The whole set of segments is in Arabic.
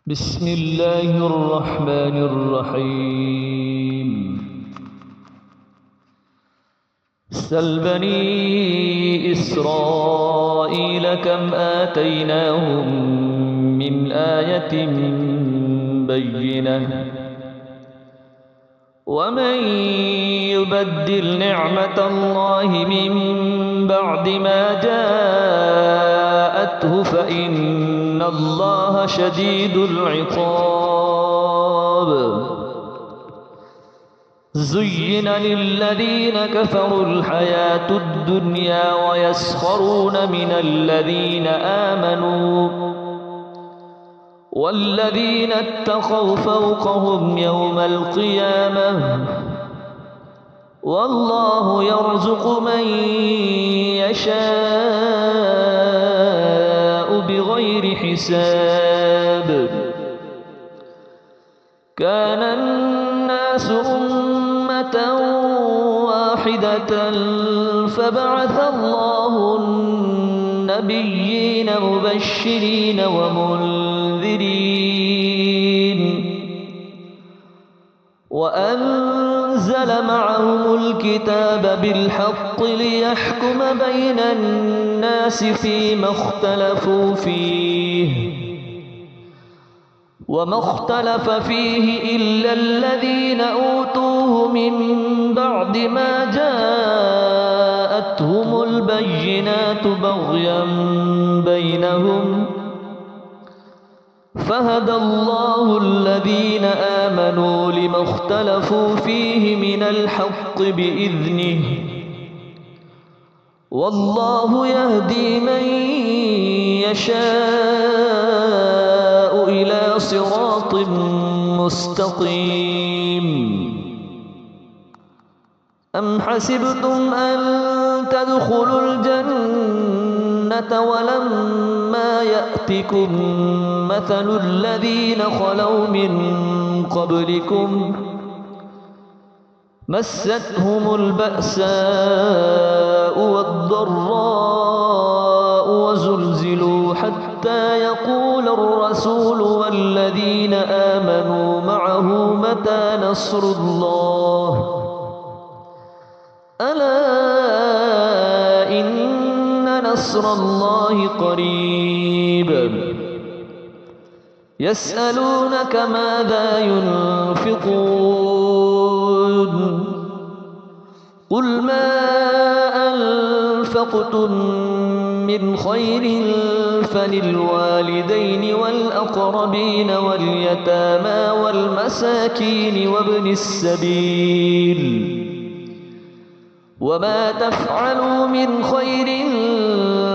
بسم الله الرحمن الرحيم. سل بني إسرائيل كم آتيناهم من آية بينة ومن يبدل نعمة الله من بعد ما جاءته فإن الله شديد العقاب. زين للذين كفروا الحياة الدنيا ويسخرون من الذين آمنوا والذين اتقوا فوقهم يوم القيامة والله يرزق من يشاء بغير حساب. كان الناس أمة واحدة فبعث الله النبيين مبشرين ومنذرين وأنزل معهم الكتاب بالحق ليحكم بين الناس فيما اختلفوا فيه وما اختلف فيه إلا الذين أوتوه من بعد ما جاءتهم البينات بغيا بينهم فهدى الله الذين آمنوا لما اختلفوا فيه من الحق بإذنه والله يهدي من يشاء إلى صراط مستقيم. أم حسبتم أن تدخلوا الجنة ولما يأتكم مثل الذين خلوا من قبلكم مستهم البأساء والضراء وزلزلوا حتى يقول الرسول والذين آمنوا معه متى نصر الله ألا إن نصر الله قريب. يسألونك ماذا ينفقون قل ما أنفقتم من خير فللوالدين والأقربين واليتامى والمساكين وابن السبيل وما تفعلوا من خير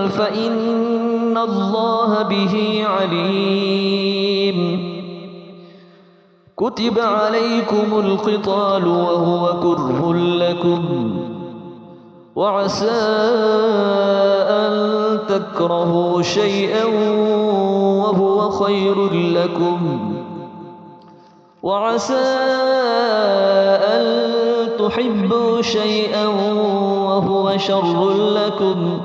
فإن الله به عليم. كتب عليكم القتال وهو كره لكم وعسى أن تكرهوا شيئا وهو خير لكم وعسى أن تحبوا شيئا وهو شر لكم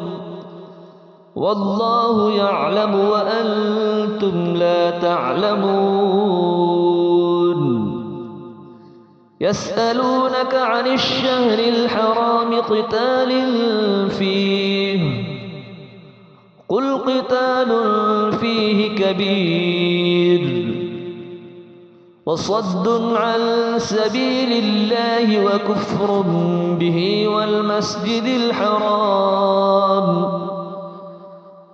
والله يعلم وأنتم لا تعلمون. يسألونك عن الشهر الحرام قتال فيه قل قتال فيه كبير وصد عن سبيل الله وكفر به والمسجد الحرام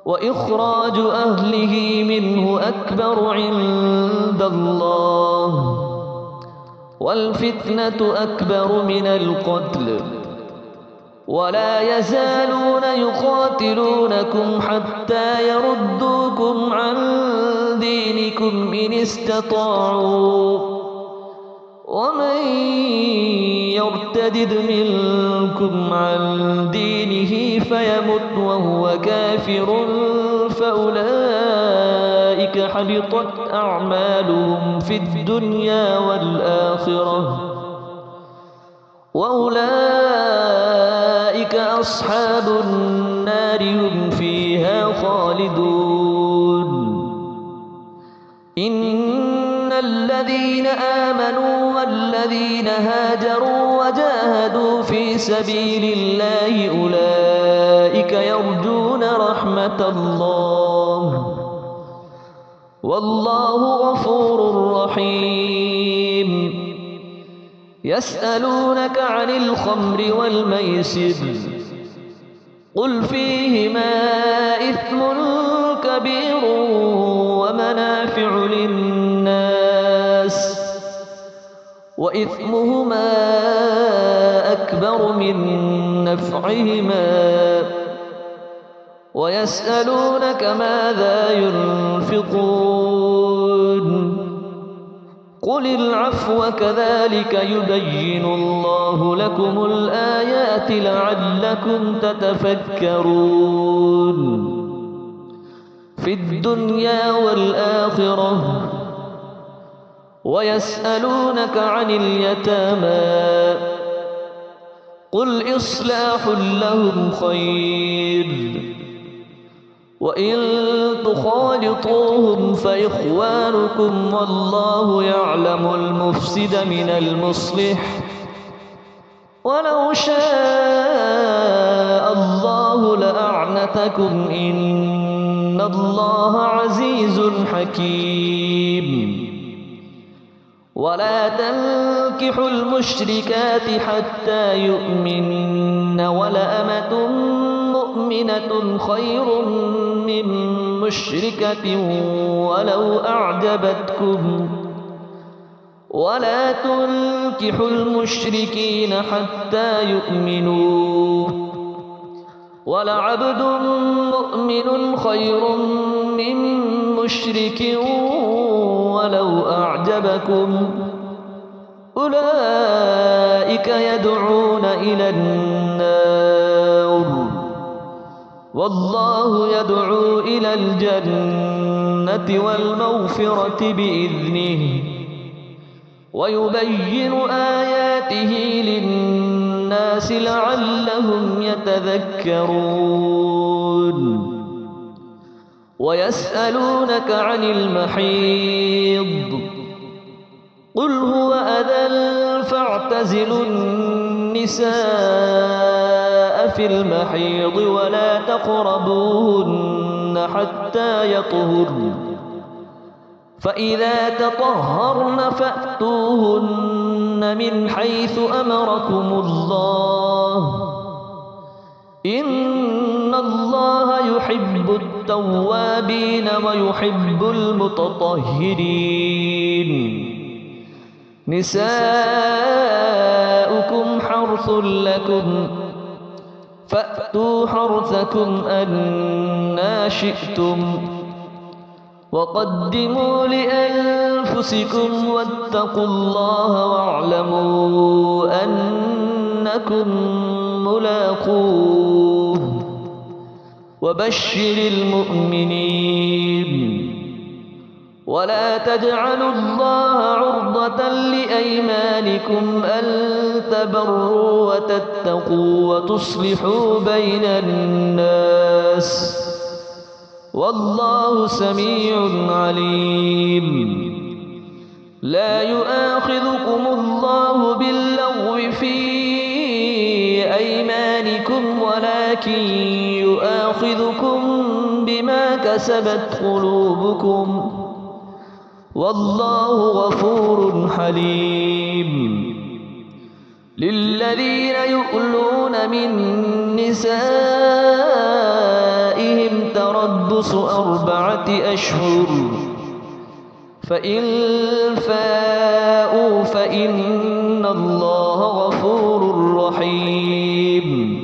وإخراج أهله منه أكبر عند الله والفتنة أكبر من القتل ولا يزالون يقاتلونكم حتى يردوكم عن دينكم إن استطاعوا ومن يرتدد منكم عن دينه فيمت وهو كافر فأولئك حبطت أعمالهم في الدنيا والآخرة وأولئك أصحاب النار هم فيها خالدون. إن الذين آمنوا والذين هاجروا وجاهدوا في سبيل الله أولئك يرجون رحمة الله والله غفور رحيم. يسألونك عن الخمر والميسر قل فيهما إثم كبير ومنافع للناس وإثمهما أكبر من نفعهما ويسألونك ماذا ينفقون قل العفو كذلك يبين الله لكم الآيات لعلكم تتفكرون في الدنيا والآخرة. ويسألونك عن اليتامى قل إصلاح لهم خير وإن تخالطوهم فإخوانكم والله يعلم المفسد من المصلح ولو شاء الله لأعنتكم إن الله عزيز حكيم. ولا تنكحوا المشركات حتى يؤمنن ولأمة مؤمنة خير من مشركة ولو أعجبتكم ولا تنكحوا المشركين حتى يؤمنوا ولعبد مؤمن خير من مشرك ولو أعجبكم أولئك يدعون إلى النار والله يدعو إلى الجنة والمغفرة بإذنه ويبين آياته للناس لعلهم يتذكرون. ويسألونك عن المحيض قل هو أذى فاعتزلوا النساء في المحيض ولا تقربوهن حتى يطهرن فإذا تطهرن فأتوهن من حيث أمركم الله إن الله يحب التوابين ويحب المتطهرين. نساؤكم حرث لكم فأتوا حرثكم أنى شئتم وقدموا لأنفسكم واتقوا الله واعلموا أنكم ملاقوه وبشر المؤمنين. ولا تجعلوا الله عرضة لأيمانكم أن تبروا وتتقوا وتصلحوا بين الناس والله سميع عليم. لا يؤاخذكم الله باللغو في أيمانكم ولكن يؤاخذكم بما كسبت قلوبكم والله غفور حليم. للذين يؤلون من نسائهم تربص 4 أشهر فإن فاءوا فإن الله غفور رحيم.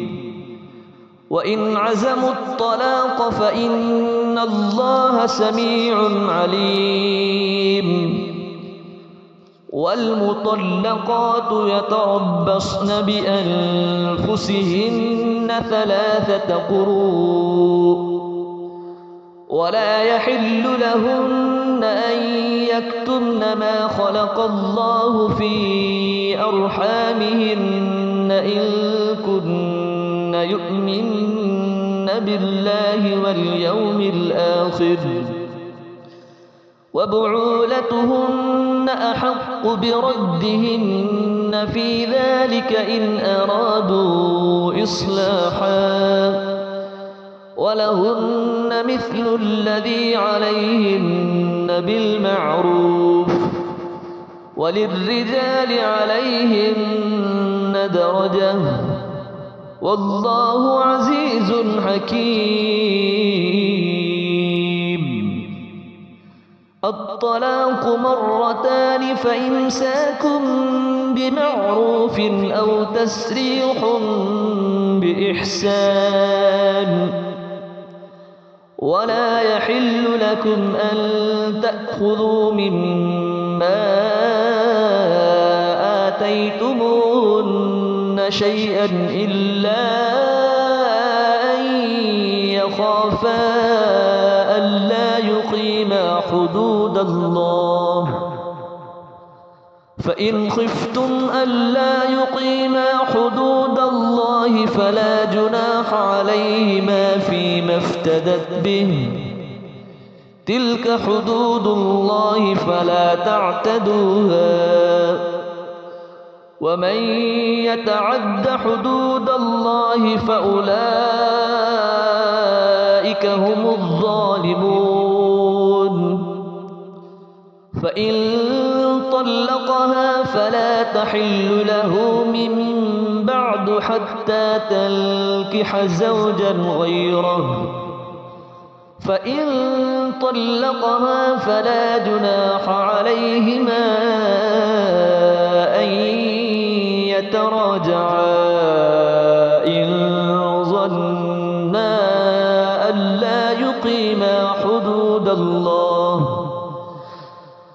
وإن عزموا الطلاق فإن الله سميع عليم. والمطلقات يتربصن بأنفسهن 3 قروء ولا يحل لهن أن يكتمن ما خلق الله في أرحامهن إن كن يؤمن بالله واليوم الآخر وبعولتهن أحق بردهن في ذلك إن أرادوا إصلاحا ولهن مثل الذي عليهن بالمعروف وللرجال عليهن درجة والله عزيز حكيم. الطلاق مرتان فإمساك بمعروف أو تسريح بإحسان ولا يحل لكم أن تأخذوا مما آتيتموهن شيئا إلا أن يخافا ألا يقيما حدود الله فإن خفتم ألا يقيما حدود الله فلا جناح عليهما فيما افتدت به تلك حدود الله فلا تعتدوها ومن يتعد حدود الله فأولئك هم الظالمون. فإن طلقها فلا تحل له من بعد حتى تنكح زوجا غيره فإن طلقها فلا جناح عليهما أن يتراجعا إن ظنا ألا يقيما حدود الله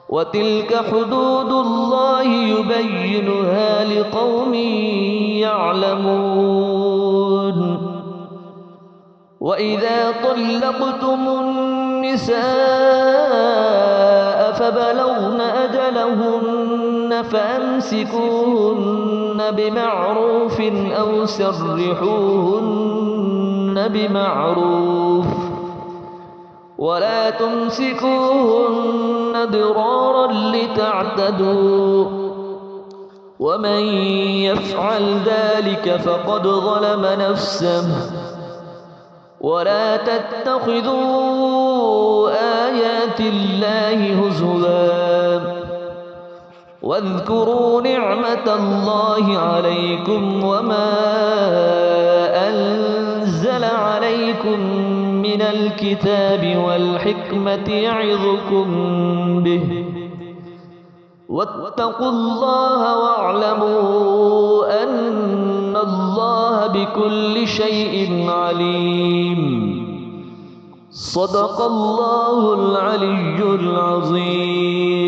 وتلك حدود الله يبينها لقوم يعلمون. وإذا طلقتم النساء فبلغن أجلهن فأمسكوهن بمعروف أو سرحوهن بمعروف ولا تمسكوهن ضرارا لتعتدوا ومن يفعل ذلك فقد ظلم نفسه ولا تتخذوا آيات الله هزوا واذكروا نعمة الله عليكم وما أنزل عليكم من الكتاب والحكمة يعظكم به واتقوا الله واعلموا أن الله بكل شيء عليم. صدق الله العلي العظيم.